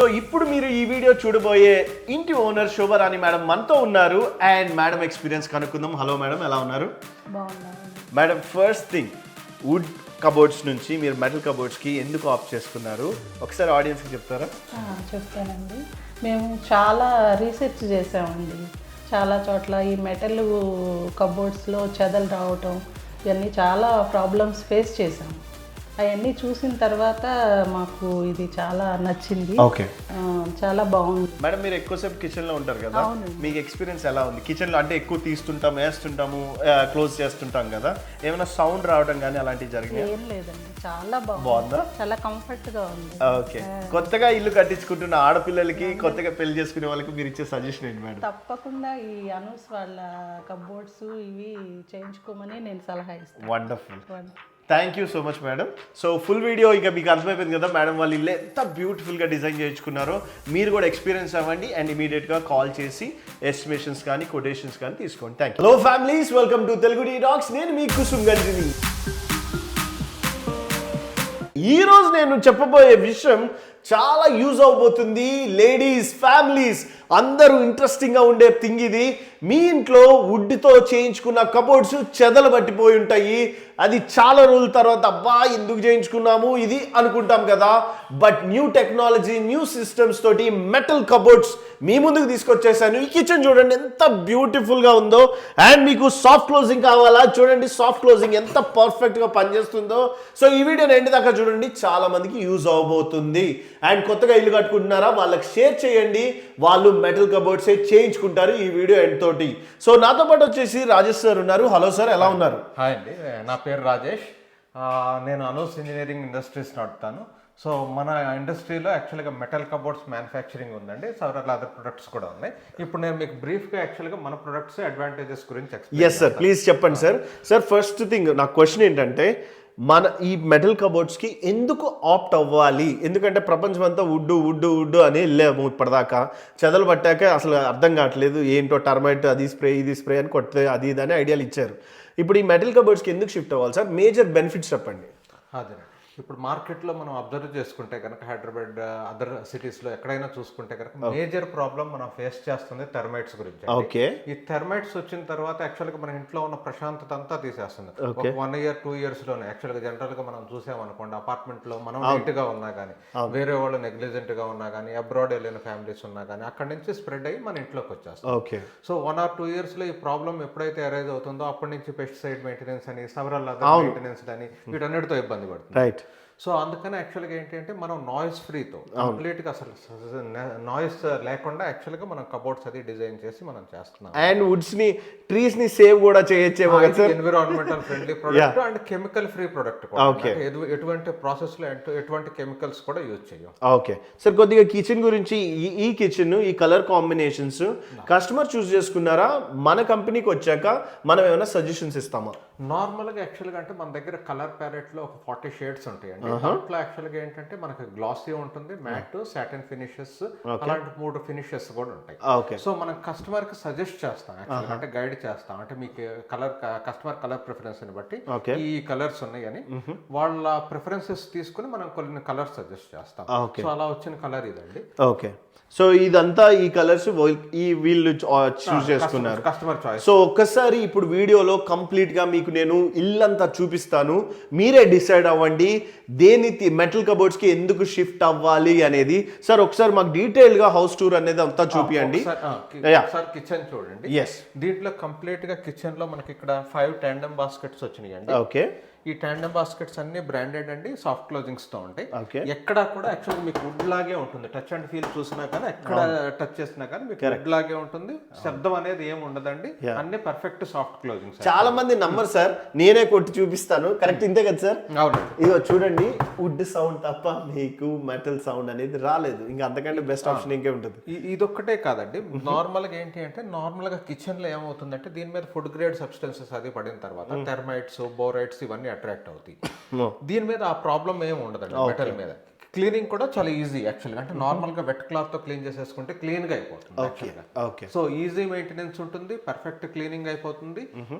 So ఇప్పుడు మీరు ఈ వీడియో చూడబోయే ఇంటి ఓనర్ శోభరాణి మేడం మనతో ఉన్నారు అండ్ మేడం ఎక్స్పీరియన్స్ కనుక్కుందాం. హలో మేడం, ఎలా ఉన్నారు? Madam, first thing, would cupboards నుంచి మీరు మెటల్ కబోర్డ్స్కి ఎందుకు ఆప్ట్ చేసుకున్నారు ఒకసారి ఆడియన్స్కి చెప్తారా? చెప్తానండి. మేము చాలా రీసెర్చ్ చేసామండి. చాలా చోట్ల ఈ మెటల్ కబోర్డ్స్లో చెదలు రావటం ఇవన్నీ చాలా ప్రాబ్లమ్స్ ఫేస్ చేసాము. అవన్నీ చూసిన తర్వాత మాకు ఇది చాలా నచ్చింది. ఓకే, చాలా బాగుంది. మేడం మీరు ఎక్కువసేపు కిచెన్లో ఉంటారు కదా, మీకు ఎక్స్పీరియన్స్ ఎలా ఉంది కిచెన్లో? అంటే ఎక్కువ తీస్తుంటాం, వేస్తుంటాము, క్లోజ్ చేస్తుంటాం కదా, ఏమైనా సౌండ్ రావడం కానీ అలాంటివి జరిగినాయి? ఏం లేదండి, చాలా బాగుందా? చాలా కంఫర్ట్గా ఉంది. ఓకే, కొత్తగా ఇల్లు కట్టించుకుంటున్న ఆడపిల్లలకి, కొత్తగా పెళ్లి చేసుకునే వాళ్ళకి మీరు ఇచ్చే సజెషన్ ఏంటి మేడం? తప్పకుండా ఈ అనూస్ వాళ్ళ కబోర్డ్స్ ఇవి చేయించుకోమని నేను సలహా ఇస్తాను. Wonderful, thank you so much madam. So full video ఇక మీకు అర్థమైపోయింది కదా మేడం వాళ్ళు ఇల్లు ఎంత బ్యూటిఫుల్గా డిజైన్ చేయించుకున్నారో. మీరు కూడా ఎక్స్పీరియన్స్ అవ్వండి అండ్ ఇమీడియట్గా కాల్ చేసి ఎస్టిమేషన్స్ కానీ కొటేషన్స్ కానీ తీసుకోండి. Thank you. Hello families, welcome to Telugu tea talks. నేను మీ కుసుమ్ గంజిని. ఈరోజు నేను చెప్పబోయే విషయం చాలా యూజ్ అవబోతుంది. లేడీస్, ఫ్యామిలీస్ అందరూ ఇంట్రెస్టింగ్గా ఉండే థింగ్ ఇది. మీ ఇంట్లో వుడ్తో చేయించుకున్న కబోర్డ్స్ చెదలు పట్టిపోయి ఉంటాయి. అది చాలా రోజుల తర్వాత అబ్బా ఎందుకు చేయించుకున్నాము ఇది అనుకుంటాం కదా. But new technology, new systems తోటి మెటల్ కబోర్డ్స్ మీ ముందుకు తీసుకొచ్చేసాను. ఈ కిచెన్ చూడండి ఎంత బ్యూటిఫుల్గా ఉందో. అండ్ మీకు సాఫ్ట్ క్లోజింగ్ కావాలా? చూడండి సాఫ్ట్ క్లోజింగ్ ఎంత పర్ఫెక్ట్గా పనిచేస్తుందో. సో ఈ వీడియోని ఎండ్ దాకా చూడండి, చాలా మందికి యూజ్ అవబోతుంది. అండ్ కొత్తగా ఇల్లు కట్టుకుంటున్నారా వాళ్ళకి షేర్ చేయండి, వాళ్ళు మెటల్ కబోర్డ్సే చేయించుకుంటారు ఈ వీడియో ఎండ్ తోటి. సో నాతో పాటు వచ్చేసి రాజేష్ సార్ ఉన్నారు. హలో సార్, ఎలా ఉన్నారు? హాయ్ అండి, నా పేరు రాజేష్. నేను అనూస్ ఇంజనీరింగ్ ఇండస్ట్రీస్ నడుపుతాను. సో మన ఇండస్ట్రీలో యాక్చువల్గా మెటల్ కబోర్డ్స్ మ్యానుఫ్యాక్చరింగ్ ఉందండి, సెవరల్ అదర్ ప్రొడక్ట్స్ కూడా ఉన్నాయి. ఇప్పుడు నేను మీకు బ్రీఫ్గా యాక్చువల్గా మన ప్రొడక్ట్స్ అడ్వాంటేజెస్ గురించి ఎస్ సార్, ప్లీజ్ చెప్పండి సార్. సార్ ఫస్ట్ థింగ్ నా క్వశ్చన్ ఏంటంటే, మన ఈ మెటల్ కబోర్డ్స్కి ఎందుకు ఆప్ట్ అవ్వాలి? ఎందుకంటే ప్రపంచం అంతా వుడ్డు వుడ్డు వుడ్డు అని వెళ్ళాము ఇప్పటిదాకా. చెదలు పట్టాక అసలు అర్థం కావట్లేదు ఏంటో, టర్మైట్ అది స్ప్రే ఇది స్ప్రే అని కొట్టే అది ఇది అని ఐడియాలు ఇచ్చారు. ఇప్పుడు ఈ మెటల్ కబోర్డ్స్కి ఎందుకు షిఫ్ట్ అవ్వాలి సార్? మేజర్ బెనిఫిట్స్ చెప్పండి. అదే, ఇప్పుడు మార్కెట్లో మనం అబ్జర్వ్ చేసుకుంటే కనుక హైదరాబాద్, అదర్ సిటీస్లో ఎక్కడైనా చూసుకుంటే కనుక మేజర్ ప్రాబ్లం మనం ఫేస్ చేస్తుంది థెర్మైట్స్ గురించి. ఓకే, ఈ థెర్మైట్స్ వచ్చిన తర్వాత యాక్చువల్గా మన ఇంట్లో ఉన్న ప్రశాంతత అంతా తీసేస్తుంది. ఒక 1 year 2 years లోనే యాక్చువల్గా జనరల్గా మనం చూసామనుకోండి, అపార్ట్మెంట్లో మనం నీట్గా ఉన్నా కానీ, వేరే వాళ్ళు నెగ్లిజెంట్గా ఉన్నా కానీ, అబ్రాడ్ వెళ్ళిన ఫ్యామిలీస్ ఉన్నా కానీ అక్కడి నుంచి స్ప్రెడ్ అయ్యి మన ఇంట్లోకి వచ్చేస్తాం. ఓకే, సో 1 or 2 years ఈ ప్రాబ్లం ఎప్పుడైతే అరైజ్ అవుతుందో అప్పటి నుంచి పెస్టిసైడ్ మెయింటెనెన్స్ అని, సెవరల్ అదర్ మెయింటెనెన్స్ అని వీటన్నిటితో ఇబ్బంది పడుతుంది. రైట్. సో అందుకని యాక్చువల్గా ఏంటంటే మనం నాయిస్ ఫ్రీతో కంప్లీట్గా అసలు నాయిస్ లేకుండా యాక్చువల్గా మనం కబోర్డ్స్ అది డిజైన్ చేసి మనం చేస్తున్నాం. అండ్ వుడ్స్ ని, ట్రీస్ ని సేవ్ కూడా చేయొచ్చేమో కదా sir. Environmental friendly product and chemical free product. ఎటువంటి ప్రాసెస్ లో ఎటువంటి కెమికల్స్ కూడా యూజ్ చేయం. ఓకే సార్, కొద్దిగా కిచెన్ గురించి, ఈ కిచెన్ ఈ కలర్ కాంబినేషన్స్ కస్టమర్ చూస్ చేసుకున్నారా? మన కంపెనీకి వచ్చాక మనం ఏమైనా సజెషన్స్ ఇస్తామా? నార్మల్గా యాక్చువల్గా అంటే మన దగ్గర కలర్ ప్యాలెట్ లో ఒక 40 షేడ్స్ ఉంటాయండి. దాంట్లో యాక్చువల్గా ఏంటంటే మనకి గ్లాసీ ఉంటుంది, మ్యాట్, సాటిన్ ఫినిషెస్, అలాంటి 3 ఫినిషెస్ కూడా ఉంటాయి. ఓకే, సో మనం కస్టమర్ కి సజెస్ట్ చేస్తాం యాక్చువల్గా, అంటే గైడ్ చేస్తాం. అంటే మీకు కస్టమర్ కలర్ ప్రిఫరెన్స్ ని బట్టి ఈ కలర్స్ ఉన్నాయని వాళ్ళ ప్రిఫరెన్సెస్ తీసుకుని మనం కొన్ని కలర్స్ సజెస్ట్ చేస్తాం. సో అలా వచ్చిన కలర్ ఇదండి. ఓకే, సో ఇదంతా ఈ కలర్స్ ఈ వీళ్ళు చూస్ చేసుకున్నారు, కస్టమర్ చాయిస్. సో ఒక్కసారి ఇప్పుడు వీడియోలో కంప్లీట్ గా మీకు నేను ఇల్లంతా చూపిస్తాను, మీరే డిసైడ్ అవ్వండి దేని మెటల్ కబోర్డ్స్ కి ఎందుకు షిఫ్ట్ అవ్వాలి అనేది. సార్ ఒకసారి మాకు డీటెయిల్ గా హౌస్ టూర్ అనేది అంతా చూపియండి. కిచెన్ చూడండి. ఎస్, దీంట్లో కంప్లీట్ గా కిచెన్ లో మనకి ఇక్కడ 5 tandem బాస్కెట్స్ వచ్చినాయి అండి. ఓకే, ఈ ట్యాండమ్ బాస్కెట్స్ అన్ని బ్రాండెడ్ అండి, సాఫ్ట్ క్లోజింగ్స్ తో ఉంటాయి. ఓకే, ఎక్కడ కూడా యాక్చువల్గా మీకు వుడ్ లాగే ఉంటుంది. టచ్ అండ్ ఫీల్ చూసినా కానీ, ఎక్కడ టచ్ చేసినా కానీ మీకు వుడ్ లాగే ఉంటుంది. శబ్దం అనేది ఏమి ఉండదండి, అన్ని పర్ఫెక్ట్ సాఫ్ట్ క్లోజింగ్. చాలా మంది నంబర్ సార్, నేనే కొట్టి చూపిస్తాను. కరెక్ట్ ఇంతే కదా సార్? అవును. ఇగో చూడండి, వుడ్ సౌండ్ తప్ప మీకు మెటల్ సౌండ్ అనేది రాలేదు. ఇంకా అంతకంటే బెస్ట్ ఆప్షన్ ఇంకే ఉంటుంది. ఇదొక్కటే కాదండి, నార్మల్ గా ఏంటి అంటే నార్మల్ గా కిచెన్ లో ఏమవుతుందంటే దీని మీద ఫుడ్ గ్రేడ్ సబ్స్టెన్సెస్ అది పడిన తర్వాత టెర్మైట్స్, బోరైట్స్ ఇవన్నీ అట్రాక్ట్ అవుతాయి. దీని మీద ఆ ప్రాబ్లం ఏమి ఉండదండి మెటల్ మీద. క్లీనింగ్ కూడా చాలా ఈజీ యాక్చువల్గా, అంటే నార్మల్ గా వెట్ క్లాత్ తో క్లీన్ చేసేసుకుంటే క్లీన్ గా అయిపోతుంది యాక్చువల్గా. ఓకే సో ఈజీ మెయింటెనెన్స్ ఉంటుంది, పర్ఫెక్ట్ క్లీనింగ్ అయిపోతుంది.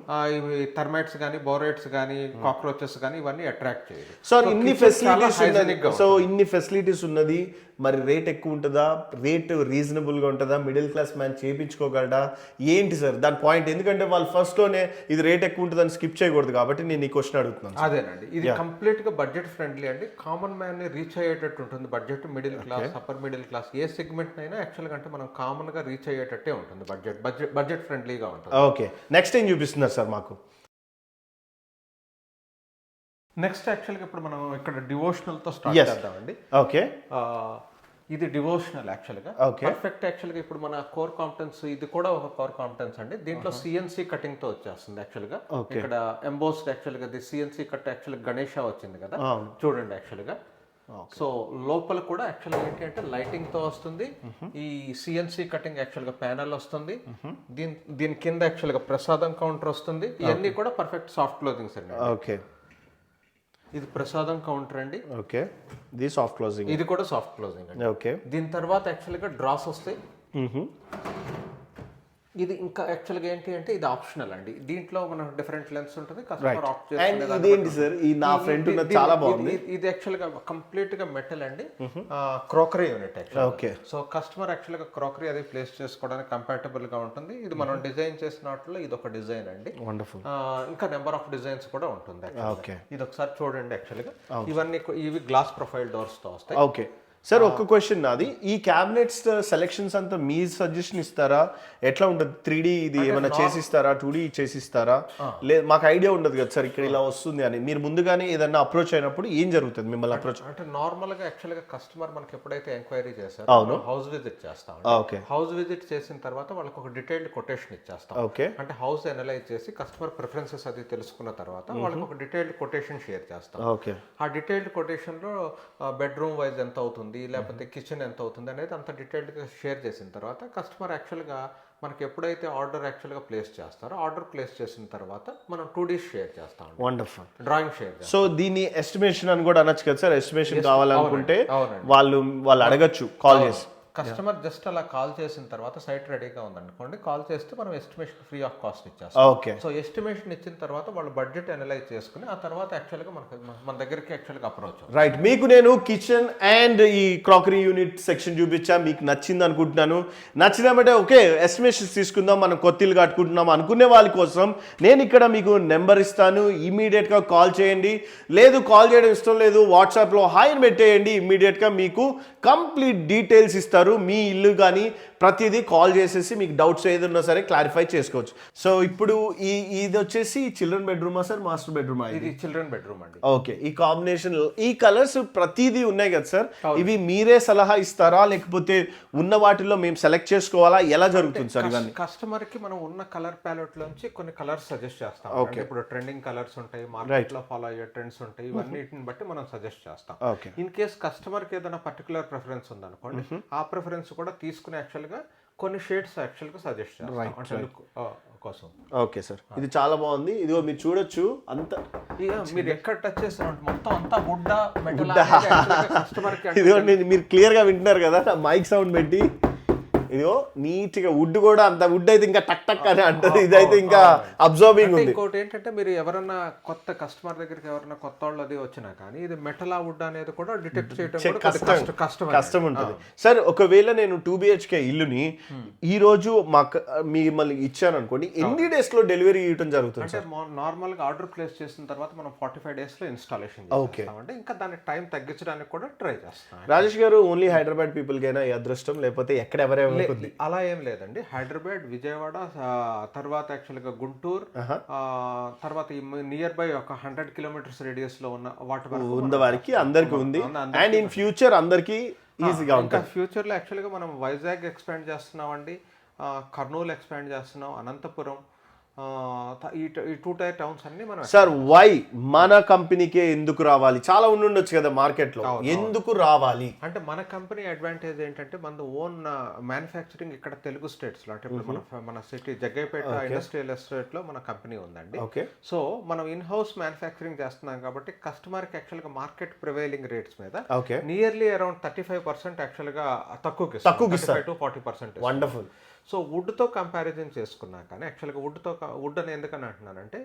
ఇవి టర్మైట్స్ కానీ బోరైట్స్ కానీ కాక్రోచెస్ కానీ ఇవన్నీ అట్రాక్ట్ చేయదు. సో ఇన్ని ఫెసిలిటీస్ ఉన్నది, సో ఇన్ని ఫెసిలిటీస్ ఉన్నది, మరి రేట్ ఎక్కువ ఉంటుందా, రేట్ రీజనబుల్ గా ఉంటుందా, మిడిల్ క్లాస్ మ్యాన్ చేయించుకోగలడా ఏంటి సార్ దాని పాయింట్? ఎందుకంటే వాళ్ళు ఫస్ట్ లోనే ఇది రేట్ ఎక్కువ ఉంటుందని స్కిప్ చేయకూడదు కాబట్టి నేను ఈ క్వశ్చన్ అడుగుతున్నాను. అదేనండి, ఇది కంప్లీట్ గా బడ్జెట్ ఫ్రెండ్లీ అండి. కామన్ మ్యాన్ ని రీచ్ అయ్యేటట్టు ఉంటుంది. Budget, middle class, upper middle class ఏ సెగ్మెంట్ అయినా యాక్చువల్గా అంటే మనం కామన్ గా రీచ్ అయ్యేటట్టే ఉంటుంది. బడ్జెట్ ఫ్రెండ్లీగా ఉంటుంది. ఓకే, నెక్స్ట్ ఏం చూపిస్తున్నారు సార్ మాకు? నెక్స్ట్ యాక్చువల్గా ఇప్పుడు మనం ఇక్కడ డివోషనల్ తో స్టార్ట్ చేద్దామండి. ఓకే, ఇది డివోషనల్ యాక్చువల్గా. ఓకే, పర్ఫెక్ట్ యాక్చువల్గా ఇప్పుడు మన కోర్ కాంపిటెన్స్, ఇది కూడా ఒక కోర్ కాంపిటెన్స్ అండి. దీంట్లో సిఎన్సి కటింగ్ తో వచ్చేస్తుంది యాక్చువల్గా. ఇక్కడ ఎంబోస్డ్ యాక్చువల్గా సిఎన్సి కట్ యాక్చువల్గా గణేష వచ్చింది కదా, చూడండి యాక్చువల్గా. సో లోపల కూడా యాక్చువల్గా ఏంటి అంటే లైటింగ్ తో వస్తుంది. ఈ సిఎన్సి కటింగ్ యాక్చువల్గా ప్యానల్ వస్తుంది. దీని కింద యాక్చువల్గా ప్రసాదం కౌంటర్ వస్తుంది. ఇవన్నీ కూడా పర్ఫెక్ట్ సాఫ్ట్ క్లోజింగ్స్ అండి. ఓకే, ఇది ప్రసాదం కౌంటర్ అండి. ఓకే, ఇది సాఫ్ట్ క్లోజింగ్, ఇది కూడా సాఫ్ట్ క్లోజింగ్ అండి. ఓకే, దీని తర్వాత యాక్చువల్గా డ్రాస్ వస్తాయి. ఇది ఇంకా యాక్చువల్గా ఏంటి అంటే ఇది ఆప్షనల్ అండి. దీంట్లో మన డిఫరెంట్ లెన్స్ ఉంటుంది, కస్టమర్ ఆప్ట్ చేసుకునే. ఇదేంటి సార్ ఈ నా ఫ్రంట్ ఉన్నది చాలా బాగుంది. ఇది యాక్చువల్గా కంప్లీట్ గా మెటల్ అండి, క్రోకరీ యూనిట్ యాక్చువల్గా. ఓకే, సో కస్టమర్ యాక్చువల్గా క్రోకరీ అది ప్లేస్ చేసుకోవడానికి కంపాటబుల్ గా ఉంటుంది. ఇది మనం డిజైన్ చేసిన వాటిలో ఇది ఒక డిజైన్ అండి. వండర్ఫుల్. ఇంకా నెంబర్ ఆఫ్ డిజైన్స్ కూడా ఉంటుంది. ఓకే, ఇది ఒకసారి చూడండి యాక్చువల్గా. ఇవి గ్లాస్ ప్రొఫైల్ డోర్స్ తో వస్తాయి. ఓకే సార్, ఒక క్వశ్చన్ నాది, ఈ క్యాబినెట్స్ సెలెక్షన్స్ అంతా మీ సజెషన్ ఇస్తారా? ఎట్లా ఉంటుంది? 3D ఇది ఏమైనా చేసిస్తారా, 2D చేసిస్తారా? లేదు, మాకు ఐడియా ఉండదు కదా సార్ ఇక్కడ ఇలా వస్తుంది అని. మీరు ముందుగానే ఏదన్నా అప్రోచ్ అయినప్పుడు ఏం జరుగుతుంది మిమ్మల్ని అప్రోచ్? అంటే నార్మల్ గా యాక్చువల్గా కస్టమర్ మనకి ఎప్పుడైతే ఎంక్వైరీ చేస్తారో హౌస్ విజిట్ చేస్తాం. ఓకే, హౌస్ విజిట్ చేసిన తర్వాత వాళ్ళకి ఒక డీటెయిల్డ్ కొటేషన్ ఇచ్చేస్తాం. ఓకే, అంటే హౌస్ అనలైజ్ చేసి కస్టమర్ ప్రిఫరెన్సెస్ అది తెలుసుకున్న తర్వాత వాళ్ళకి ఒక డీటెయిల్డ్ కొటేషన్ షేర్ చేస్తాం. ఓకే, ఆ డీటెయిల్డ్ కొటేషన్ లో బెడ్రూమ్ వైజ్ ఎంత అవుతుంది, లేకపోతే కిచెన్ ఎంత అవుతుంది అనేది అంత డీటెయిల్డ్గా షేర్ చేసిన తర్వాత కస్టమర్ యాక్చువల్గా మనకి ఎప్పుడైతే ఆర్డర్ యాక్చువల్గా ప్లేస్ చేస్తారో ఆర్డర్ ప్లేస్ చేసిన తర్వాత మనం 2D షేర్ చేస్తాం. వండర్ఫుల్. Drawing share. సో దీన్ని ఎస్టిమేషన్ అని కూడా అనొచ్చు కదా సార్? ఎస్టిమేషన్ కావాలనుకుంటే వాళ్ళు అడగచ్చు కాల్ చేసి. కస్టమర్ జస్ట్ అలా కాల్ చేసిన తర్వాత సైట్ రెడీగా ఉందనుకోండి, కాల్ చేస్తే మనం ఎస్టిమేషన్ ఫ్రీ ఆఫ్ కాస్ట్ ఇచ్చేస్తాం. ఓకే, సో ఎస్టిమేషన్ ఇచ్చిన తర్వాత వాళ్ళు బడ్జెట్ అనలైజ్ చేసుకుని ఆ తర్వాత యాక్చువల్గా మన దగ్గరికి యాక్చువల్గా అప్రోచ్. రైట్, మీకు నేను కిచెన్ అండ్ ఈ క్రాకరీ యూనిట్ సెక్షన్ చూపించా, మీకు నచ్చింది అనుకుంటున్నాను. నచ్చినామంటే ఓకే ఎస్టిమేషన్స్ తీసుకుందాం, మనం కొత్త ఇల్లు కట్టుకుంటున్నాం అనుకునే వాళ్ళ కోసం నేను ఇక్కడ మీకు నెంబర్ ఇస్తాను. ఇమీడియట్గా కాల్ చేయండి. లేదు కాల్ చేయడం ఇష్టం లేదు, వాట్సాప్లో హాయ్ అని పెట్టేయండి. ఇమీడియట్గా మీకు కంప్లీట్ డీటెయిల్స్ ఇస్తారు. మీ ఇల్లు కానీ ప్రతిదీ కాల్ చేసేసి మీకు డౌట్స్ ఏదన్నా సరే క్లారిఫై చేసుకోవచ్చు. సో ఇప్పుడు ఇది వచ్చేసి చిల్డ్రన్ బెడ్రూమా సార్, మాస్టర్ బెడ్రూమా? ఇది చిల్డ్రన్ బెడ్రూమ్ అండి. ఓకే, ఈ కాంబినేషన్ ఈ కలర్స్ ప్రతిదీ ఉన్నాయి కదా సార్, ఇవి మీరే సలహా ఇస్తారా లేకపోతే ఉన్న వాటిలో మేము సెలెక్ట్ చేసుకోవాలా? ఎలా జరుగుతుంది సార్ ఇవన్నీ? కస్టమర్ కి మనం ఉన్న కలర్ ప్యాలెట్ లోంచి కొన్ని కలర్స్ సజెస్ట్ చేస్తాం. ఓకే, ఇప్పుడు ట్రెండింగ్ కలర్స్ ఉంటాయి, మార్కెట్ లో ఫాలో అయ్యే ట్రెండ్స్ ఉంటాయి, ఇవన్నిటిని బట్టి మనం సజెస్ట్ చేస్తాం. ఓకే, ఇన్ కేస్ కస్టమర్ కి ఏదైనా పర్టికులర్ ప్రిఫరెన్స్ ఉందనుకోండి, ఆ ప్రిఫరెన్స్ కూడా తీసుకుని యాక్చువల్గా కొన్ని షేడ్స్ యాక్చువల్గా సజెస్ట్ చేస్తాం కోసం. ఓకే సార్, ఇది చాలా బాగుంది. ఇదిగో మీరు చూడొచ్చు అంత మీరు ఎక్కడ టచ్ చేస్తారంటే మొత్తం అంతా వుడ్ మెటల్. కస్టమర్ కి ఇదిగో మీరు క్లియర్ గా వింటున్నారు కదా, మైక్ సౌండ్ పెట్టి ఇదిగో నీట్ గా వుడ్ కూడా అంత వుడ్ అయితే ఇంకా టక్ టక్ అని అంటది, ఇదైతే ఇంకా అబ్జర్వింగ్ ఉంది. ఇంకోటి ఏంటంటే మీరు ఎవరన్నా కొత్త కస్టమర్ దగ్గరికి ఎవరైనా కొత్త వాళ్ళు అది వచ్చినా కానీ ఇది మెటల్ వుడ్ అనేది కూడా డిటెక్ట్ చేయడం కష్టం ఉంటుంది సార్. ఒకవేళ నేను 2 BHK ఇల్లుని ఈ రోజు మిమ్మల్ని ఇచ్చాను అనుకోండి, ఎన్ని డేస్ లో డెలివరీ ఇవ్వడం జరుగుతుంది? అంటే నార్మల్ గా ఆర్డర్ ప్లేస్ చేసిన తర్వాత మనం 45 days లో ఇన్స్టాలేషన్ చేస్తామంటే ఇంకా దాని టైం తగ్గించడానికి కూడా ట్రై చేస్తాం. రాజేష్ గారు, ఓన్లీ హైదరాబాద్ పీపుల్ కైనా ఈ అదృష్టం లేకపోతే ఎక్కడెవరెవరు? అలా ఏం లేదండి, హైదరాబాద్, విజయవాడ, తర్వాత యాక్చువల్గా గుంటూరు, తర్వాత నియర్ బై ఒక 100 kilometers రేడియస్ లో ఉన్న వారికి అందరికి ఉంది. అండ్ ఇన్ ఫ్యూచర్ అందరికి ఈజీగా ఉంటుంది. ఫ్యూచర్ లో యాక్చువల్గా మనం వైజాగ్ ఎక్స్పాండ్ చేస్తున్నాం అండి, కర్నూలు ఎక్స్పాండ్ చేస్తున్నాం, అనంతపురం, ఈ 2 టైర్ టౌన్స్ అన్ని మనం సార్ వై మన కంపెనీకే ఎందుకు రావాలి? చాలా ఉండుండొచ్చు కదా మార్కెట్ లో, ఎందుకు రావాలి అంటే మన కంపెనీ అడ్వాంటేజ్ ఏంటంటే మన ఓన్ మ్యానుఫ్యాక్చరింగ్ ఇక్కడ తెలుగు స్టేట్స్ లో, అంటే ఇప్పుడు మన సిటీ జగ్గైపేట ఇండస్ట్రియల్ ఎస్టేట్ లో మన కంపెనీ ఉందండి. ఓకే. సో మనం ఇన్ హౌస్ మ్యానుఫ్యాక్చరింగ్ చేస్తున్నాం కాబట్టి కస్టమర్ కి యాక్చువల్ గా మార్కెట్ ప్రివైలింగ్ రేట్స్ మీద ఓకే నియర్లీ అరౌండ్ 35% యాక్చువల్ గా తక్కువకి 40%. వండర్ఫుల్. సో వుడ్తో కంపారిజన్ చేసుకున్నా కానీ యాక్చువల్గా వుడ్ అని ఎందుకని అంటున్నానంటే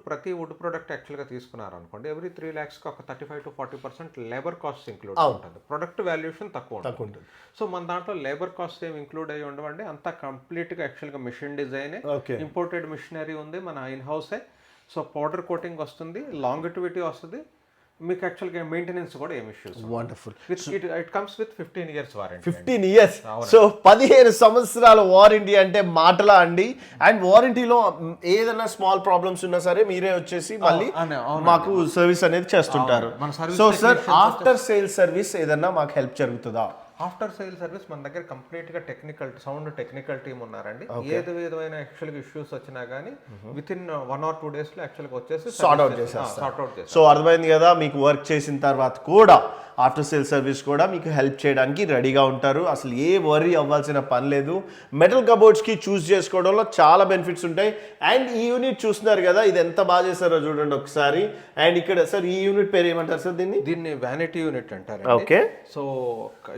ప్రతి వుడ్ ప్రోడక్ట్ యాక్చువల్గా తీసుకున్నారు అనుకోండి, ఎవ్రీ 3 lakhs ఒక 35 to 40% లేబర్ కాస్ట్ ఇంక్లూడ్ ఉంటుంది. ప్రొడక్ట్ వాల్యుయేషన్ తక్కువ ఉంటుంది. సో మన దాంట్లో లేబర్ కాస్ట్ ఏమి ఇంక్లూడ్ అయ్యి ఉండవండి, అంతా కంప్లీట్గా యాక్చువల్గా మిషన్ డిజైన్, ఇంపోర్టెడ్ మిషనరీ ఉంది మన ఇన్ హౌసే. సో పౌడర్ కోటింగ్ వస్తుంది, లాంగిటివిటీ వస్తుంది, మీకు యాక్చువల్గా మెయింటెనెన్స్ కూడా ఏం issues. Wonderful. It comes with 15 years warranty. 15 years. So 15 సంవత్సరాల వారంటీ అంటే మాటలా అండి. అండ్ వారంటీలో ఏదైనా స్మాల్ ప్రాబ్లమ్స్ ఉన్నా సరే మీరే వచ్చేసి మళ్ళీ మాకు సర్వీస్ అనేది చేస్తుంటారు. So sir after sale service ఏదన్నా మాకు హెల్ప్ జరుగుతుందా? ఆఫ్టర్ సేల్ సర్వీస్ మన దగ్గర కంప్లీట్గా టెక్నికల్ టీమ్ ఉన్నారండి. ఏది విధమైన యాక్చువల్గా ఇష్యూస్ వచ్చినా కానీ విత్ ఇన్ 1 or 2 days యాక్చువల్గా వచ్చేసి సార్ట్ అవుట్ చేసేస్తారు. సో అర్థమైంది కదా, మీకు వర్క్ చేసిన తర్వాత కూడా ఆఫ్టర్ సేల్ సర్వీస్ కూడా మీకు హెల్ప్ చేయడానికి రెడీగా ఉంటారు. అసలు ఏ వరీ అవ్వాల్సిన పని లేదు. మెటల్ కబోర్డ్స్కి చూస్ చేసుకోవడంలో చాలా బెనిఫిట్స్ ఉంటాయి. అండ్ ఈ యూనిట్ చూస్తున్నారు కదా, ఇది ఎంత బాగా చేస్తారో చూడండి ఒకసారి. అండ్ ఇక్కడ సార్ ఈ యూనిట్ పేరు ఏమంటారు సార్? దీన్ని వ్యానిటీ యూనిట్ అంటారు. ఓకే. సో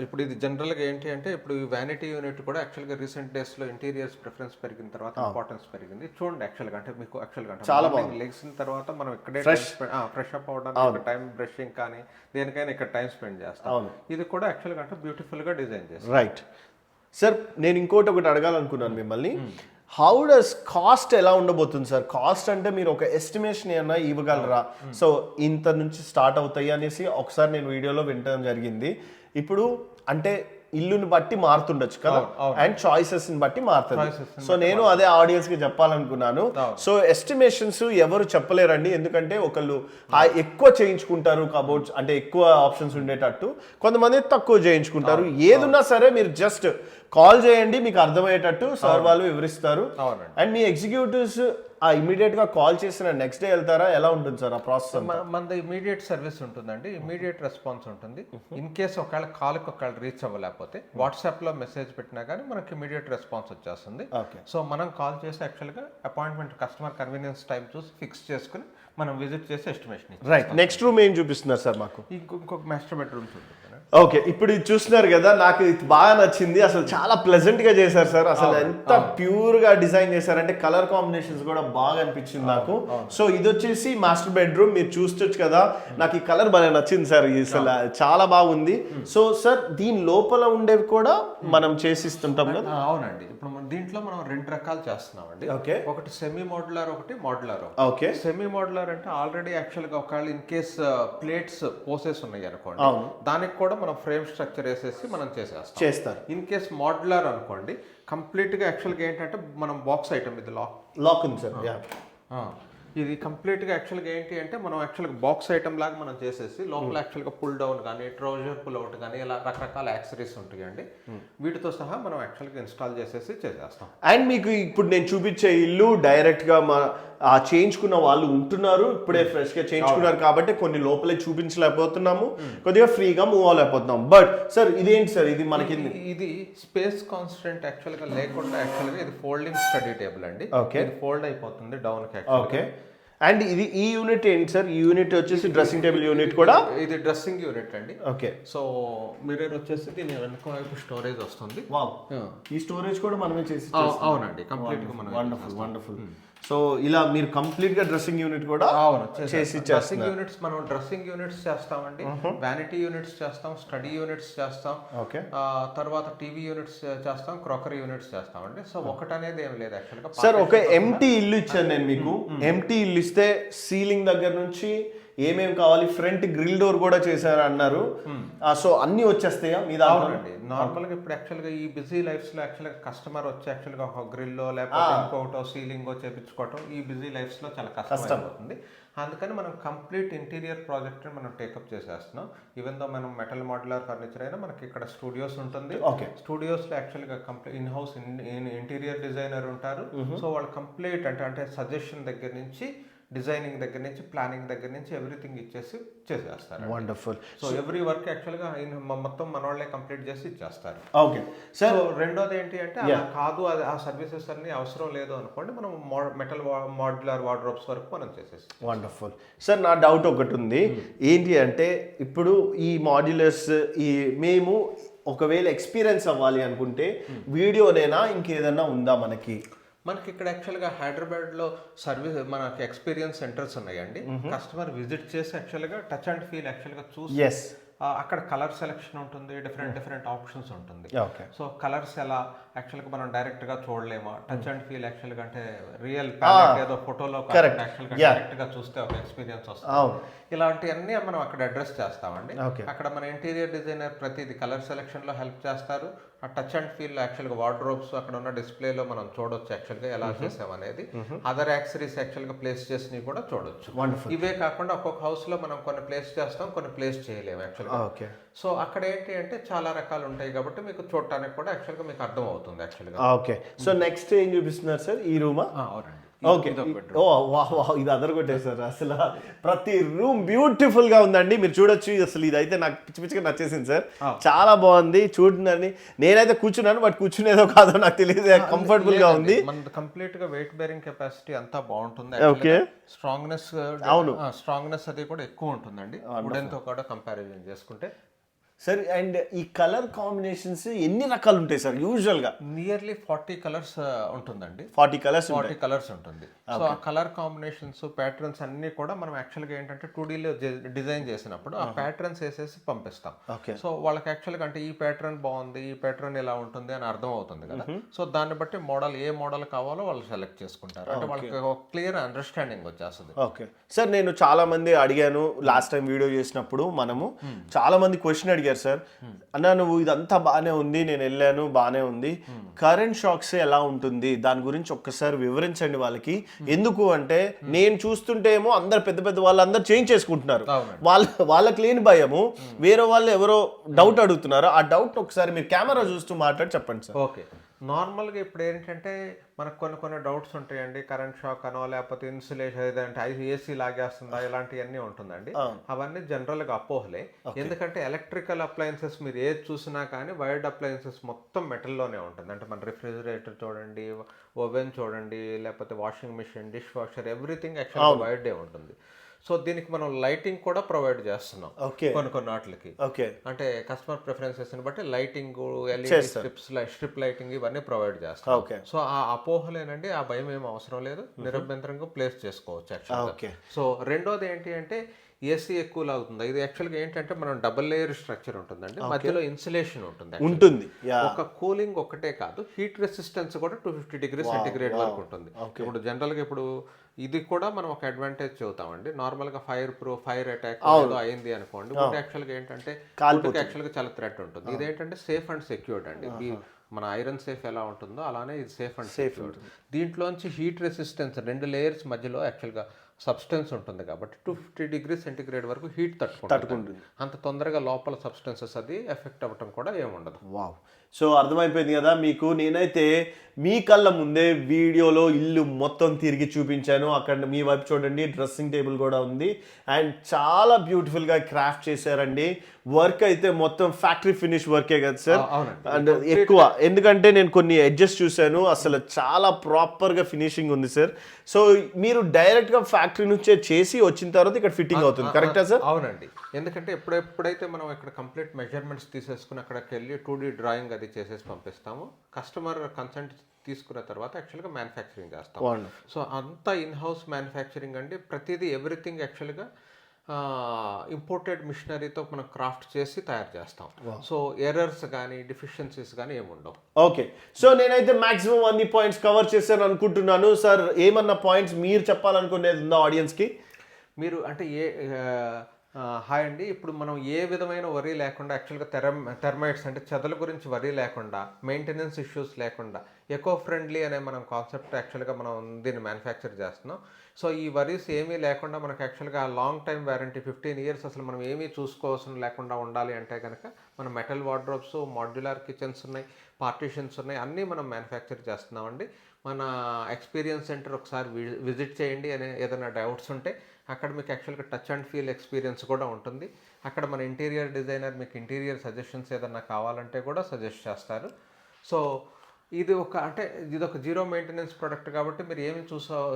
ఇప్పుడు ఇది జనరల్గా ఏంటి అంటే ఇప్పుడు ఈ వ్యానిటీ యూనిట్ కూడా యాక్చువల్గా రీసెంట్ డేస్లో ఇంటీరియర్స్ ప్రిఫరెన్స్ పెరిగిన తర్వాత ఇంపార్టెన్స్ పెరిగింది. చూడండి యాక్చువల్గా అంటే మీకు యాక్చువల్గా చాలా లెగ్సిన తర్వాత మనం ఇక్కడే ఫ్రెష్ అప్ అవడానికి టైం, బ్రషింగ్ కానీ దేనికైనా ఇక్కడ టైం స్పెండ్ చేస్తాం. ఇది కూడా యాక్చువల్గా అంటే బ్యూటిఫుల్గా డిజైన్ చేస్తాం. Right sir. నేను ఒకటి అడగాలనుకున్నాను మిమ్మల్ని. హౌ డస్ కాస్ట్ ఎలా ఉండబోతుంది సార్? కాస్ట్ అంటే మీరు ఒక ఎస్టిమేషన్ ఏమన్నా ఇవ్వగలరా? సో ఇంత నుంచి స్టార్ట్ అవుతాయి అనేసి ఒకసారి నేను వీడియోలో వినడం జరిగింది. ఇప్పుడు అంటే ఇల్లుని బట్టి మారుతుండొచ్చు కదా, అండ్ చాయిసెస్ ని బట్టి మారుతుంది. సో నేను అదే ఆడియన్స్ కి చెప్పాలనుకున్నాను. సో ఎస్టిమేషన్స్ ఎవరు చెప్పలేరండి, ఎందుకంటే ఒకళ్ళు ఎక్కువ చేయించుకుంటారు కబోర్డ్స్, అంటే ఎక్కువ ఆప్షన్స్ ఉండేటట్టు, కొంతమంది తక్కువ చేయించుకుంటారు. ఏదున్నా సరే మీరు జస్ట్ కాల్ చేయండి, మీకు అర్థమయ్యేటట్టు సార్ వాళ్ళు వివరిస్తారు. అండ్ మీ ఎగ్జిక్యూటివ్స్ ఇమీడియట్ గా కాల్ చేసిన నెక్స్ట్ డే వెళ్తారా? ఎలా ఉంటుంది సార్ ఆ ప్రాసెస్? మనది ఇమీడియట్ సర్వీస్ ఉంటుందండి, ఇమీడియట్ రెస్పాన్స్ ఉంటుంది. ఇన్ కేస్ ఒకవేళ కాల్కి రీచ్ అవ్వలేకపోతే వాట్సాప్ లో మెసేజ్ పెట్టినా కానీ మనకి ఇమీడియట్ రెస్పాన్స్ వచ్చేస్తుంది. సో మనం కాల్ చేసి యాక్చువల్గా అపాయింట్మెంట్ కస్టమర్ కన్వీనియన్స్ టైం చూసి ఫిక్స్ చేసుకుని మనం విజిట్ చేసి ఎస్టిమేషన్. రైట్. నెక్స్ట్ రూమ్ ఏం చూపిస్తున్నారు సార్ మాకు? ఇంకొక మాస్టర్ బెడ్రూమ్స్ ఉంటుంది. ఓకే. ఇప్పుడు ఇది చూస్తున్నారు కదా, నాకు ఇది బాగా నచ్చింది. అసలు చాలా ప్లెజెంట్ గా చేశారు సార్. అసలు ఎంత ప్యూర్ గా డిజైన్ చేశారంటే కలర్ కాంబినేషన్స్ కూడా బాగా అనిపించింది నాకు. సో ఇది వచ్చేసి మాస్టర్ బెడ్రూమ్. మీరు చూస్తొచ్చు కదా, నాకు ఈ కలర్ బాగా నచ్చింది సార్. అసలు చాలా బాగుంది. సో సార్ దీని లోపల ఉండేవి కూడా మనం చేసిస్తుంటాం కదా? అవునండి. ఇప్పుడు దీంట్లో మనం 2 రకాలు చేస్తున్నామండి. ఓకే. ఒకటి సెమీ మోడ్యులర్, ఒకటి మోడ్యులర్. ఓకే. సెమీ మోడ్యులర్ అంటే ఆల్రెడీ యాక్చువల్గా ఒకవేళ ఇన్ కేస్ ప్లేట్స్ పోసెస్ ఉన్నాయి అనుకోండి, దానికి కూడా మనం ఫ్రేమ్ స్ట్రక్చర్ వేసేసి మనం చేస్తారు. ఇన్ కేస్ మోడ్యులర్ అనుకోండి, కంప్లీట్ గా యాక్చువల్గా ఏంటంటే మనం బాక్స్ ఐటమ్, ఇది లాక్ ఉంది సార్. ఇది కంప్లీట్గా యాక్చువల్గా ఏంటి అంటే మనం యాక్చువల్గా బాక్స్ ఐటమ్ లాగా మనం చేసేసి లోపల యాక్చువల్గా పుల్ డౌన్ కానీ ట్రౌజర్ పుల్ అవుట్ కానీ ఇలా రకరకాల యాక్సరీస్ ఉంటాయండి. వీటితో సహా మనం యాక్చువల్గా ఇన్స్టాల్ చేసేసి చేసేస్తాం. అండ్ మీకు ఇప్పుడు నేను చూపించే ఇల్లు డైరెక్ట్గా చేయించుకున్న వాళ్ళు ఉంటున్నారు, ఇప్పుడే ఫ్రెష్గా చేయించుకున్నారు కాబట్టి కొన్ని లోపలే చూపించలేకపోతున్నాము, కొద్దిగా ఫ్రీగా మూవ్ అవ్వలేకపోతున్నాం. బట్ సార్ ఇదేంటి సార్? ఇది మనకి ఇది స్పేస్ కాన్స్టెంట్ యాక్చువల్గా లేకుండా యాక్చువల్గా ఇది ఫోల్డింగ్ స్టడీ టేబుల్ అండి. ఓకే. ఫోల్డ్ అయిపోతుంది డౌన్ కి. ఓకే. అండ్ ఇది ఈ యూనిట్ ఏంటి సార్? ఈ యూనిట్ వచ్చేసి డ్రెస్సింగ్ టేబుల్ యూనిట్ కూడా. ఇది డ్రెస్సింగ్ యూనిట్ అండి. ఓకే. సో మిర్రర్ వచ్చేసి దీని వెనక వైపు స్టోరేజ్ వస్తుంది. వావ్. ఈ స్టోరేజ్ కూడా మనమే చేసి. అవునండి, కంప్లీట్ గా మనం. వండర్ఫుల్. సో ఇలా మీరు కంప్లీట్ గా డ్రెస్సింగ్ యూనిట్ కూడా చేసి డ్రెస్సింగ్ యూనిట్స్ మనం డ్రెస్సింగ్ యూనిట్స్ చేస్తామండి, వ్యానిటీ యూనిట్స్ చేస్తాం, స్టడీ యూనిట్స్ చేస్తాం, తర్వాత టీవీ యూనిట్స్ చేస్తాం, క్రాకరీ యూనిట్స్ చేస్తామండి. సో ఒకటి అనేది ఏం లేదు యాక్చువల్గా. సార్ ఒక ఎంటీ ఇల్లు ఇచ్చాను నేను మీకు. ఎంటీ ఇల్లు ఇస్తే సీలింగ్ దగ్గర నుంచి ఏమేమి కావాలి, ఫ్రంట్ గ్రిల్ డోర్ కూడా చేశారు అన్నారు. సో అన్ని వచ్చేస్తాయా మీ దాంట్లో? అవునండి. నార్మల్గా ఇప్పుడు యాక్చువల్గా ఈ బిజీ లైఫ్స్లో యాక్చువల్గా కస్టమర్ వచ్చి యాక్చువల్గా ఒక గ్రిల్లో లేకపోతే ఇంకొకటో సీలింగో చేపించుకోవటం ఈ బిజీ లైఫ్స్లో చాలా కష్టం అవుతుంది. అందుకని మనం కంప్లీట్ ఇంటీరియర్ ప్రాజెక్ట్ని మనం టేకప్ చేసేస్తున్నాం. ఈవెన్ దో మనం మెటల్ మోడ్యులర్ ఫర్నిచర్ అయినా మనకి ఇక్కడ స్టూడియోస్ ఉంటుంది. స్టూడియోస్లో యాక్చువల్గా complete in house interior designer ఉంటారు. సో వాళ్ళు కంప్లీట్ అంటే సజెషన్ దగ్గర నుంచి, డిజైనింగ్ దగ్గర నుంచి, ప్లానింగ్ దగ్గర నుంచి ఎవ్రీథింగ్ ఇచ్చేసి చేసేస్తారు. వండర్ఫుల్. సో ఎవ్రీ వర్క్ యాక్చువల్గా మొత్తం మన వాళ్ళే కంప్లీట్ చేసి ఇచ్చేస్తారు. Okay sir. రెండోది ఏంటి అంటే అలా కాదు, అది ఆ సర్వీసెస్ అన్ని అవసరం లేదు అనుకోండి, మనం మెటల్ మోడ్యులర్ వార్డ్రోబ్స్ వరకు మనం చేసేస్తాం. Wonderful sir. నా డౌట్ ఒకటి ఉంది. ఏంటి అంటే ఇప్పుడు ఈ మాడ్యులర్స్ మేము ఒకవేళ ఎక్స్పీరియన్స్ అవ్వాలి అనుకుంటే వీడియోనేనా ఇంకేదన్నా ఉందా మనకి? మనకి ఇక్కడ యాక్చువల్గా హైదరాబాద్లో సర్వీస్ మనకి ఎక్స్పీరియన్స్ సెంటర్స్ ఉన్నాయండి. కస్టమర్ విజిట్ చేసి యాక్చువల్గా టచ్ అండ్ ఫీల్ యాక్చువల్గా చూసి అక్కడ కలర్ సెలెక్షన్ ఉంటుంది, డిఫరెంట్ ఆప్షన్స్ ఉంటుంది. సో కలర్స్ ఎలా యాక్చువల్గా మనం డైరెక్ట్గా చూడలేమా, టచ్ అండ్ ఫీల్ యాక్చువల్గా అంటే రియల్ ప్యాలెట్ ఏదో ఫోటోలో యాక్చువల్గా డైరెక్ట్గా చూస్తే ఒక ఎక్స్పీరియన్స్ వస్తుంది. ఇలాంటివన్నీ మనం అక్కడ అడ్రస్ చేస్తామండి. అక్కడ మన ఇంటీరియర్ డిజైనర్ ప్రతిదీ కలర్ సెలెక్షన్లో హెల్ప్ చేస్తారు. ఆ టచ్ అండ్ ఫీల్ యాక్చువల్గా వార్డ్రోబ్స్ అక్కడ ఉన్న డిస్ప్లేలో మనం చూడొచ్చు యాక్చువల్గా ఎలా చేసాం అనేది. అదర్ యాక్సరీస్ యాక్చువల్గా ప్లేస్ చేసినవి కూడా చూడొచ్చు. ఇవే కాకుండా ఒక్కొక్క హౌస్లో మనం కొన్ని ప్లేస్ చేస్తాం, కొన్ని ప్లేస్ చేయలేము యాక్చువల్గా. సో అక్కడ ఏంటి అంటే చాలా రకాలు ఉంటాయి కాబట్టి మీకు చూడటానికి కూడా యాక్చువల్గా మీకు అర్థం అవుతుంది యాక్చువల్గా. ఓకే. సో నెక్స్ట్ ఏం చూపిస్తున్నారు సార్? ఈ రూమా? అవునండి. ఓకే. ఓ వాహ్ వాహ్, ఇది అదరగొట్టేశారు అసలు. ప్రతి రూమ్ బ్యూటిఫుల్ గా ఉందండి, మీరు చూడొచ్చు. అసలు ఇదైతే నాకు పిచ్చి పిచ్చిగా నచ్చేసింది సార్. చాలా బాగుంది చూడండి. నేనైతే కూర్చున్నాను, బట్ కూర్చునేదో కాదో నాకు తెలియదు. కంఫర్టబుల్ గా ఉంది. మన కంప్లీట్ గా వెయిట్ బేరింగ్ కెపాసిటీ అంతా బాగుంటుంది. ఓకే. స్ట్రాంగ్నెస్ అది కూడా ఎక్కువ ఉంటుందండి వుడెన్ తో కూడా కంపారిజన్ చేసుకుంటే. సార్ అండ్ ఈ కలర్ కాంబినేషన్స్ ఎన్ని రకాలు ఉంటాయి సార్ యూజువల్ గా? నియర్లీ 40 కలర్స్ ఉంటుందండి. 40 కలర్స్ ఉంటుంది. సో ఆ కలర్ కాంబినేషన్స్, ప్యాటర్న్స్ అన్ని కూడా మనం యాక్చువల్గా ఏంటంటే 2Dలో డిజైన్ చేసినప్పుడు ఆ ప్యాటర్న్స్ వేసేసి పంపిస్తాం. సో వాళ్ళకి యాక్చువల్గా అంటే ఈ ప్యాటర్న్ బాగుంది, ఈ ప్యాటర్న్ ఎలా ఉంటుంది అని అర్థం అవుతుంది కదా. సో దాన్ని బట్టి ఏ మోడల్ కావాలో వాళ్ళు సెలెక్ట్ చేసుకుంటారు. అంటే వాళ్ళకి ఒక క్లియర్ అండర్స్టాండింగ్ వచ్చేస్తుంది. Okay sir. నేను చాలా మంది అడిగాను లాస్ట్ టైం వీడియో చేసినప్పుడు, మనము చాలా మంది క్వశ్చన్ అడిగారు సార్. అన్నా నువ్వు ఇదంతా బాగానే ఉంది, నేను వెళ్ళాను బాగానే ఉంది, కరెంట్ షాక్స్ ఎలా ఉంటుంది దాని గురించి ఒక్కసారి వివరించండి వాళ్ళకి. ఎందుకు అంటే నేను చూస్తుంటే ఏమో అందరు పెద్ద పెద్ద వాళ్ళందరూ చేంజ్ చేసుకుంటున్నారు, వాళ్ళకి లేని భయము, వేరే వాళ్ళు ఎవరో డౌట్ అడుగుతున్నారు. ఆ డౌట్ ఒకసారి మీరు కెమెరా చూస్తూ మాట్లాడి చెప్పండి సార్. ఓకే. నార్మల్గా ఇప్పుడు ఏంటంటే మనకు కొన్ని డౌట్స్ ఉంటాయండి. కరెంట్ షాక్ అనో లేకపోతే ఇన్సులేషన్ ఏదంటే ఏసీ లాగేస్తుందా ఇలాంటివన్నీ ఉంటుందండి. అవన్నీ జనరల్గా అపోహలే. ఎందుకంటే ఎలక్ట్రికల్ అప్లయన్సెస్ మీరు ఏది చూసినా కానీ వైర్డ్ అప్లయన్సెస్ మొత్తం మెటల్లోనే ఉంటుంది. అంటే మన రిఫ్రిజిరేటర్ చూడండి, ఓవెన్ చూడండి, లేకపోతే washing machine, dish washer, everything యాక్చువల్గా వైర్డే ఉంటుంది. సో దీనికి మనం లైటింగ్ కూడా ప్రొవైడ్ చేస్తున్నాం కొన్ని వాటికి. అంటే కస్టమర్ ప్రిఫరెన్సెస్ బట్టి లైటింగ్, ఎల్ఈడి స్ట్రిప్ లైటింగ్ ఇవన్నీ ప్రొవైడ్ చేస్తాం. సో ఆ అపోహలేనండి, ఆ భయం ఏం అవసరం లేదు, నిరభ్యంతరంగా ప్లేస్ చేసుకోవచ్చు యాక్చువల్గా. సో రెండోది ఏంటి అంటే ఏసీ ఎక్కువ లాగుతుంది. ఇది యాక్చువల్గా ఏంటంటే మనం డబుల్ లేయర్ స్ట్రక్చర్ ఉంటుందండి, మధ్యలో ఇన్సులేషన్ ఉంటుంది. ఒక కూలింగ్ ఒకటే కాదు, హీట్ రెసిస్టెన్స్ కూడా 250 degrees సెంటిగ్రేడ్ వరకు ఉంటుంది. ఇప్పుడు జనరల్గా ఇప్పుడు ఇది కూడా మనం ఒక అడ్వాంటేజ్ చెబుతామండి. నార్మల్గా ఫైర్ అటాక్ ఏదో అయింది అనుకోండి, యాక్చువల్గా ఏంటంటే యాక్చువల్గా చాలా థ్రెట్ ఉంటుంది. ఇదేంటంటే సేఫ్ అండ్ సెక్యూర్డ్ అండి. మన ఐరన్ సేఫ్ ఎలా ఉంటుందో అలానే ఇది సేఫ్ అండ్ సెక్యూర్డ్. దీంట్లోంచి హీట్ రెసిస్టెన్స్ 2 లేయర్స్ మధ్యలో యాక్చువల్గా సబ్స్టెన్స్ ఉంటుంది కాబట్టి 250 degrees సెంటిగ్రేడ్ వరకు హీట్ తట్టుకుంటుంది. అంత తొందరగా లోపల సబ్స్టెన్సెస్ అది ఎఫెక్ట్ అవ్వటం కూడా ఏముండదు. వావ్. సో అర్థమైపోయింది కదా మీకు. నేనైతే మీ కళ్ళ ముందే వీడియోలో ఇల్లు మొత్తం తిరిగి చూపించాను. అక్కడ మీ వైపు చూడండి, డ్రెస్సింగ్ టేబుల్ కూడా ఉంది అండ్ చాలా బ్యూటిఫుల్గా క్రాఫ్ట్ చేశారండి. వర్క్ అయితే మొత్తం ఫ్యాక్టరీ ఫినిష్ వర్కే కదా సార్? అండ్ ఎక్కువ, ఎందుకంటే నేను కొన్ని ఎడ్జెస్ చూశాను, అసలు చాలా ప్రాపర్గా ఫినిషింగ్ ఉంది సార్. సో మీరు డైరెక్ట్గా ఫ్యాక్టరీ నుంచే చేసి వచ్చిన తర్వాత ఇక్కడ ఫిట్టింగ్ అవుతుంది, కరెక్టా సార్? అవునండి. ఎందుకంటే ఎప్పుడైతే మనం ఇక్కడ కంప్లీట్ మెజర్మెంట్స్ తీసేసుకుని అక్కడికి వెళ్ళి 2D డ్రాయింగ్ అది చేసేసి పంపిస్తాము, కస్టమర్ కన్సెంట్ తీసుకున్న తర్వాత యాక్చువల్గా మ్యానుఫ్యాక్చరింగ్ చేస్తాం. సో అంతా ఇన్ హౌస్ మ్యానుఫ్యాక్చరింగ్ అండి. ప్రతిదీ ఎవ్రీథింగ్ యాక్చువల్గా ఇంపోర్టెడ్ మిషనరీతో మనం క్రాఫ్ట్ చేసి తయారు చేస్తాం. సో ఎర్రర్స్ కానీ డిఫిషియన్సీస్ కానీ ఏముండవు. ఓకే. సో నేనైతే మాక్సిమం అన్ని పాయింట్స్ కవర్ చేశాను అనుకుంటున్నాను. సార్ ఏమన్నా పాయింట్స్ మీరు చెప్పాలనుకునేది ఉందా ఆడియన్స్కి? మీరు అంటే హాయ్ అండి, ఇప్పుడు మనం ఏ విధమైన వరీ లేకుండా యాక్చువల్గా టెర్మైట్స్ అంటే చెదల గురించి వరీ లేకుండా, మెయింటెనెన్స్ ఇష్యూస్ లేకుండా ఎకో ఫ్రెండ్లీ అనే మనం కాన్సెప్ట్ యాక్చువల్గా మనం దీన్ని మ్యానుఫ్యాక్చర్ చేస్తున్నాం. సో ఈ వరీస్ ఏమీ లేకుండా మనకు యాక్చువల్గా లాంగ్ టైం వారంటీ 15 years అసలు మనం ఏమీ చూసుకోవాల్సిన లేకుండా ఉండాలి అంటే కనుక మన మెటల్ వార్డ్రోబ్స్, మాడ్యులర్ కిచెన్స్ ఉన్నాయి, పార్టీషన్స్ ఉన్నాయి, అన్నీ మనం మ్యానుఫ్యాక్చర్ చేస్తున్నామండి. మన ఎక్స్పీరియన్స్ సెంటర్ ఒకసారి విజిట్ చేయండి. అనే ఏదైనా డౌట్స్ ఉంటే అక్కడ మీకు యాక్చువల్గా టచ్ అండ్ ఫీల్ ఎక్స్పీరియన్స్ కూడా ఉంటుంది. అక్కడ మన ఇంటీరియర్ డిజైనర్ మీకు ఇంటీరియర్ సజెషన్స్ ఏదన్నా కావాలంటే కూడా సజెస్ట్ చేస్తారు. సో ఇది ఒక జీరో మెయింటెనెన్స్ ప్రొడక్ట్ కాబట్టి మీరు ఏమి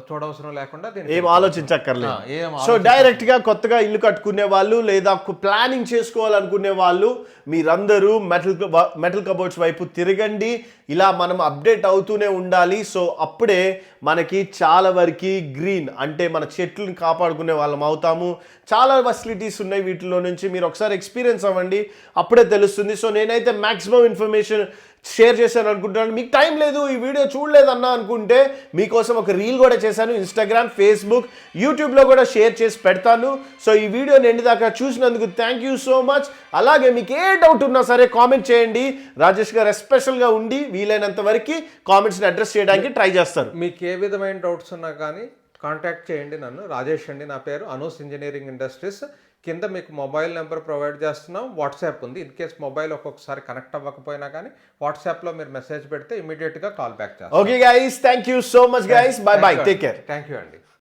చూడవసరం లేకుండా ఏం ఆలోచించక్కర్లేదు. సో డైరెక్ట్ గా కొత్తగా ఇల్లు కట్టుకునే వాళ్ళు లేదా ప్లానింగ్ చేసుకోవాలనుకునే వాళ్ళు మీరందరూ మెటల్ కబోర్డ్స్ వైపు తిరగండి. ఇలా మనం అప్డేట్ అవుతూనే ఉండాలి. సో అప్పుడే మనకి చాలా వరకు గ్రీన్ అంటే మన చెట్లను కాపాడుకునే వాళ్ళం అవుతాము. చాలా ఫెసిలిటీస్ ఉన్నాయి వీటిలో నుంచి. మీరు ఒకసారి ఎక్స్పీరియన్స్ అవ్వండి, అప్పుడే తెలుస్తుంది. సో నేనైతే మ్యాక్సిమం ఇన్ఫర్మేషన్ షేర్ చేశాను అనుకుంటున్నాను. మీకు టైం లేదు, ఈ వీడియో చూడలేదన్నా అనుకుంటే మీకోసం ఒక రీల్ కూడా చేశాను. ఇన్స్టాగ్రామ్, ఫేస్బుక్, యూట్యూబ్లో కూడా షేర్ చేసి పెడతాను. సో ఈ వీడియోని ఎండ్ దాకా చూసినందుకు థ్యాంక్ యూ సో మచ్. అలాగే మీకు ఏ డౌట్ ఉన్నా సరే కామెంట్ చేయండి. రాజేష్ గారు ఎస్పెషల్గా ఉండి వీలైనంత వరకు కామెంట్స్ని అడ్రస్ చేయడానికి ట్రై చేస్తారు. మీకు ఏ విధమైన డౌట్స్ ఉన్నా కానీ కాంటాక్ట్ చేయండి నన్ను. రాజేష్ అండి నా పేరు, అనూస్ ఇంజనీరింగ్ ఇండస్ట్రీస్. కింద మీకు మొబైల్ నెంబర్ ప్రొవైడ్ చేస్తున్నాం, వాట్సాప్ ఉంది. ఇన్ కేస్ మొబైల్ ఒక్కొక్కసారి కనెక్ట్ అవ్వకపోయినా కానీ వాట్సాప్లో మీరు మెసేజ్ పెడితే ఇమీడియట్గా కాల్ బ్యాక్ చేస్తాం. Okay guys, thank you so much guys. By by, take care. Thank you అండి.